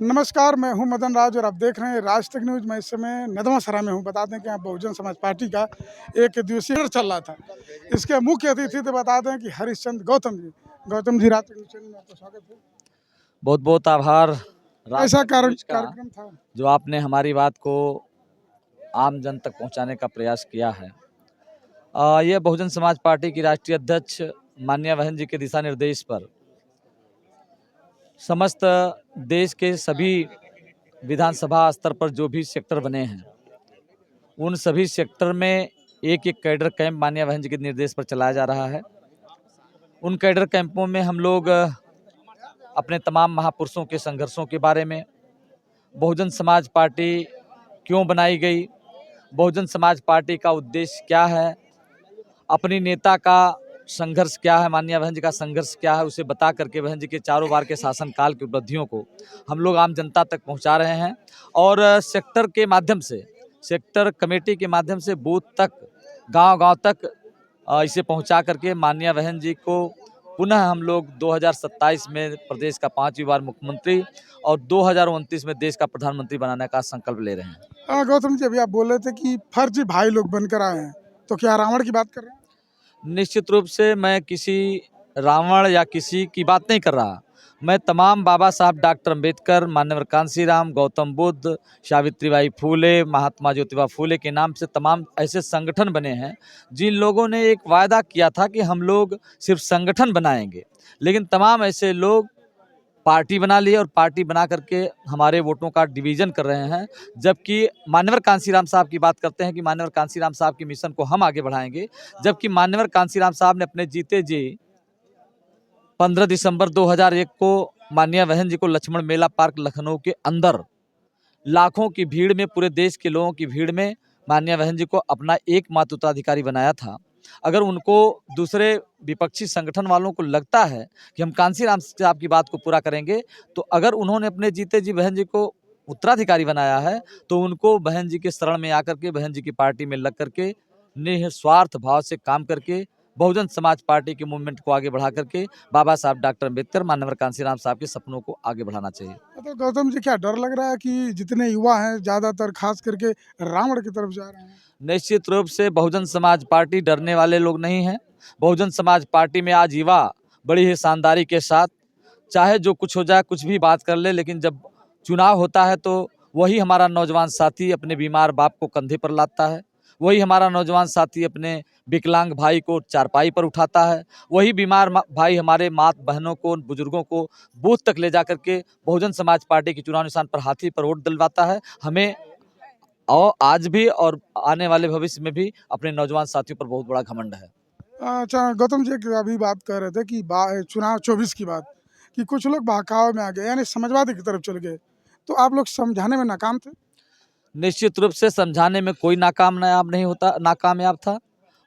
नमस्कार, मैं हूं मदन राज और आप देख रहे हैं राज तक न्यूज़। मैं इस समय नदवासरा में हूं। बता दें कि यहाँ बहुजन समाज पार्टी का एक दिवसीय चल रहा था। इसके मुख्य अतिथि थे, बता दें कि हरिश्चंद्र गौतम जी। गौतम जी, राज तक न्यूज़ चैनल में आपका स्वागत है। बहुत बहुत आभार राज ऐसा तक न्यूज़ का, कार्यक्रम था जो आपने हमारी बात को आम जन तक पहुंचाने का प्रयास किया है। यह बहुजन समाज पार्टी की राष्ट्रीय अध्यक्ष माननीय बहन जी के दिशा निर्देश पर समस्त देश के सभी विधानसभा स्तर पर जो भी सेक्टर बने हैं, उन सभी सेक्टर में एक एक कैडर कैंप माननीय बहन जी के निर्देश पर चलाया जा रहा है। उन कैडर कैंपों में हम लोग अपने तमाम महापुरुषों के संघर्षों के बारे में, बहुजन समाज पार्टी क्यों बनाई गई, बहुजन समाज पार्टी का उद्देश्य क्या है, अपनी नेता का संघर्ष क्या है, माननीय बहन जी का संघर्ष क्या है, उसे बता करके बहन जी के चारों बार के शासनकाल की उपलब्धियों को हम लोग आम जनता तक पहुंचा रहे हैं। और सेक्टर के माध्यम से, सेक्टर कमेटी के माध्यम से बूथ तक, गांव-गांव तक इसे पहुंचा करके माननीय बहन जी को पुनः हम लोग 2027 में प्रदेश का 5वीं बार मुख्यमंत्री और 2029 में देश का प्रधानमंत्री बनाने का संकल्प ले रहे हैं। गौतम जी, अभी आप बोल रहे थे कि फर्जी भाई लोग बनकर आए हैं, तो क्या रावण की बात कर रहे हैं? निश्चित रूप से मैं किसी रावण या किसी की बात नहीं कर रहा। मैं तमाम बाबा साहब डॉक्टर अम्बेडकर, माननीय कांशीराम, गौतम बुद्ध, सावित्रीबाई फूले, महात्मा ज्योतिबा फूले के नाम से तमाम ऐसे संगठन बने हैं जिन लोगों ने एक वायदा किया था कि हम लोग सिर्फ संगठन बनाएंगे, लेकिन तमाम ऐसे लोग पार्टी बना लिए और पार्टी बना करके हमारे वोटों का डिवीजन कर रहे हैं। जबकि मान्यवर कांशीराम साहब की बात करते हैं कि मान्यवर कांशीराम साहब के मिशन को हम आगे बढ़ाएंगे, जबकि मान्यवर कांशीराम साहब ने अपने जीते जी 15 दिसंबर 2001 को माननीय बहन जी को लक्ष्मण मेला पार्क लखनऊ के अंदर लाखों की भीड़ में, पूरे देश के लोगों की भीड़ में माननीय बहन जी को अपना एकमात्र उत्तराधिकारी बनाया था। अगर उनको दूसरे विपक्षी संगठन वालों को लगता है कि हम कांशीराम साहब की बात को पूरा करेंगे, तो अगर उन्होंने अपने जीते जी बहन जी को उत्तराधिकारी बनाया है, तो उनको बहन जी के शरण में आकर के, बहन जी की पार्टी में लग करके, निस्वार्थ भाव से काम करके बहुजन समाज पार्टी के मूवमेंट को आगे बढ़ा करके बाबा साहब डॉक्टर अम्बेडकर, माननीय कांशीराम साहब के सपनों को आगे बढ़ाना चाहिए। तो गौतम जी, क्या डर लग रहा है कि जितने युवा हैं ज़्यादातर खास करके रावण की तरफ जा रहे हैं? निश्चित रूप से बहुजन समाज पार्टी डरने वाले लोग नहीं हैं। बहुजन समाज पार्टी में आज युवा बड़ी ही शानदारी के साथ, चाहे जो कुछ हो जाए, कुछ भी बात कर ले, लेकिन जब चुनाव होता है तो वही हमारा नौजवान साथी अपने बीमार बाप को कंधे पर लाता है, वही हमारा नौजवान साथी अपने विकलांग भाई को चारपाई पर उठाता है, वही बीमार भाई हमारे माँ बहनों को, बुजुर्गों को बूथ तक ले जा करके बहुजन समाज पार्टी के चुनाव निशान पर हाथी पर वोट दिलवाता है। हमें और आज भी और आने वाले भविष्य में भी अपने नौजवान साथियों पर बहुत बड़ा घमंड है। अच्छा गौतम जी, एक अभी बात कर रहे थे कि चुनाव 24 की बात, कि कुछ लोग बहकावे में आ गए, यानी समाजवादी की तरफ चल गए, तो आप लोग समझाने में नाकाम थे? निश्चित रूप से समझाने में कोई नाकामयाब था।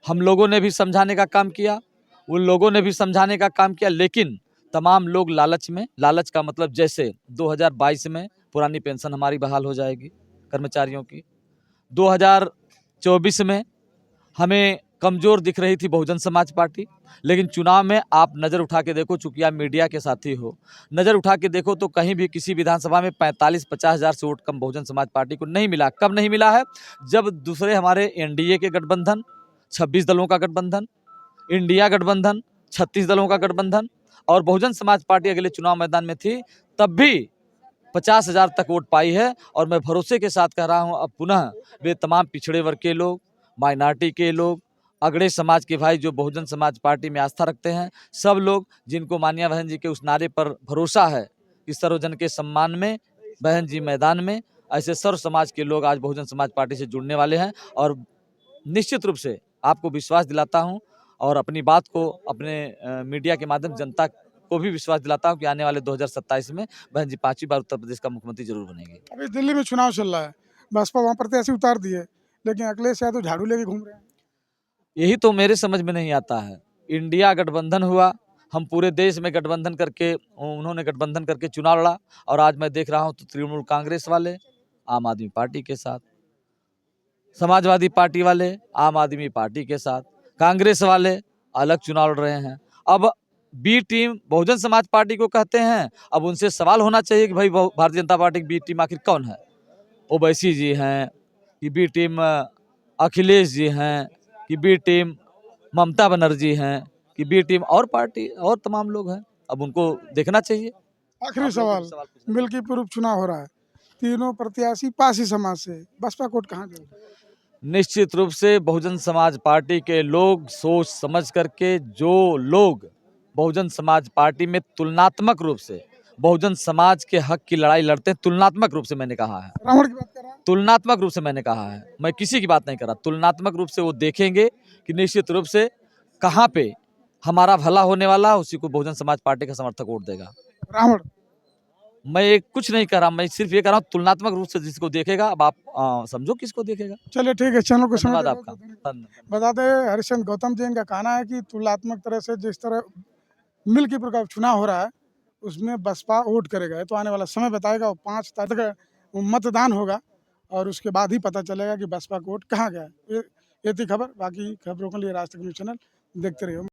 हम लोगों ने भी समझाने का काम किया, उन लोगों ने भी समझाने का काम किया, लेकिन तमाम लोग लालच का मतलब, जैसे 2022 में पुरानी पेंशन हमारी बहाल हो जाएगी कर्मचारियों की, 2024 में हमें कमज़ोर दिख रही थी बहुजन समाज पार्टी, लेकिन चुनाव में आप नज़र उठा के देखो, चूँकि आप मीडिया के साथी हो, नज़र उठा के देखो तो कहीं भी किसी विधानसभा में 45-50 हज़ार से वोट कम बहुजन समाज पार्टी को नहीं मिला। कब नहीं मिला है? जब दूसरे हमारे एनडीए के गठबंधन, 26 दलों का गठबंधन, इंडिया गठबंधन, 36 दलों का गठबंधन और बहुजन समाज पार्टी अगले चुनाव मैदान में थी, तब भी 50 हज़ार तक वोट पाई है। और मैं भरोसे के साथ कह रहा हूँ, अब पुनः वे तमाम पिछड़े वर्ग के लोग, माइनॉरिटी के लोग, अगड़े समाज के भाई जो बहुजन समाज पार्टी में आस्था रखते हैं, सब लोग जिनको माननीय बहन जी के उस नारे पर भरोसा है कि सर्वजन के सम्मान में बहन जी मैदान में, ऐसे सर्व समाज के लोग आज बहुजन समाज पार्टी से जुड़ने वाले हैं। और निश्चित रूप से आपको विश्वास दिलाता हूं और अपनी बात को अपने मीडिया के माध्यम जनता को भी विश्वास दिलाता हूं कि आने वाले 2027 में बहन जी 5वीं बार उत्तर प्रदेश का मुख्यमंत्री जरूर बनेंगे। अभी दिल्ली में चुनाव चल रहा है, बसपा वहाँ प्रत्याशी उतार दिए, लेकिन अखिलेश यादव झाड़ू लेके घूम रहे हैं। यही तो मेरे समझ में नहीं आता है। इंडिया गठबंधन हुआ, हम पूरे देश में गठबंधन करके, उन्होंने गठबंधन करके चुनाव लड़ा, और आज मैं देख रहा हूं तो तृणमूल कांग्रेस वाले आम आदमी पार्टी के साथ, समाजवादी पार्टी वाले आम आदमी पार्टी के साथ, कांग्रेस वाले अलग चुनाव लड़ रहे हैं। अब B team Bahujan Samaj party को कहते हैं। अब उनसे सवाल होना चाहिए कि भाई भारतीय जनता पार्टी की बी टीम आखिर कौन है? ओवैसी जी हैं कि बी टीम अखिलेश जी हैं कि बी टीम ममता बनर्जी हैं कि बी टीम और पार्टी और तमाम लोग हैं। अब उनको देखना चाहिए। आखिरी आप लोग सवाल, कुछ सवाल पूछ सकते हैं। मिल्कीपुर उपचुनाव हो रहा है, तीनों प्रत्याशी पासी समाज से, बसपा कोट कहाँ जाएगा? निश्चित रूप से बहुजन समाज पार्टी के लोग सोच समझ करके, जो लोग बहुजन समाज पार्टी में तुलनात्मक रूप से बहुजन समाज के हक की लड़ाई लड़ते हैं, तुलनात्मक रूप से मैंने कहा है, रावण की बात कर रहा है। तुलनात्मक रूप से मैंने कहा है, मैं किसी की बात नहीं कर रहा, तुलनात्मक रूप से वो देखेंगे कि निश्चित रूप से कहाँ पे हमारा भला होने वाला है, उसी को बहुजन समाज पार्टी का समर्थक वोट देगा। रावण। मैं एक कुछ नहीं कर रहा, मैं सिर्फ ये कर रहा हूँ तुलनात्मक रूप से जिसको देखेगा। अब आप समझो किसको देखेगा। चलिए ठीक है, चैनल को समय धन्यवाद देने आपका। के लिए धन्यवाद। धन्यवाद। बताते हैं हरिश्चंद्र गौतम जी का कहना है कि तुलनात्मक तरह से जिस तरह मिल्कीपुर का चुनाव हो रहा है उसमें बसपा वोट करेगा। ये तो आने वाला समय बताएगा, और 5 तारीख को मतदान होगा और उसके बाद ही पता चलेगा कि बसपा का वोट कहाँ गया है। ये थी खबर। बाकी खबरों के लिए राज तक न्यूज़ चैनल देखते रहिए।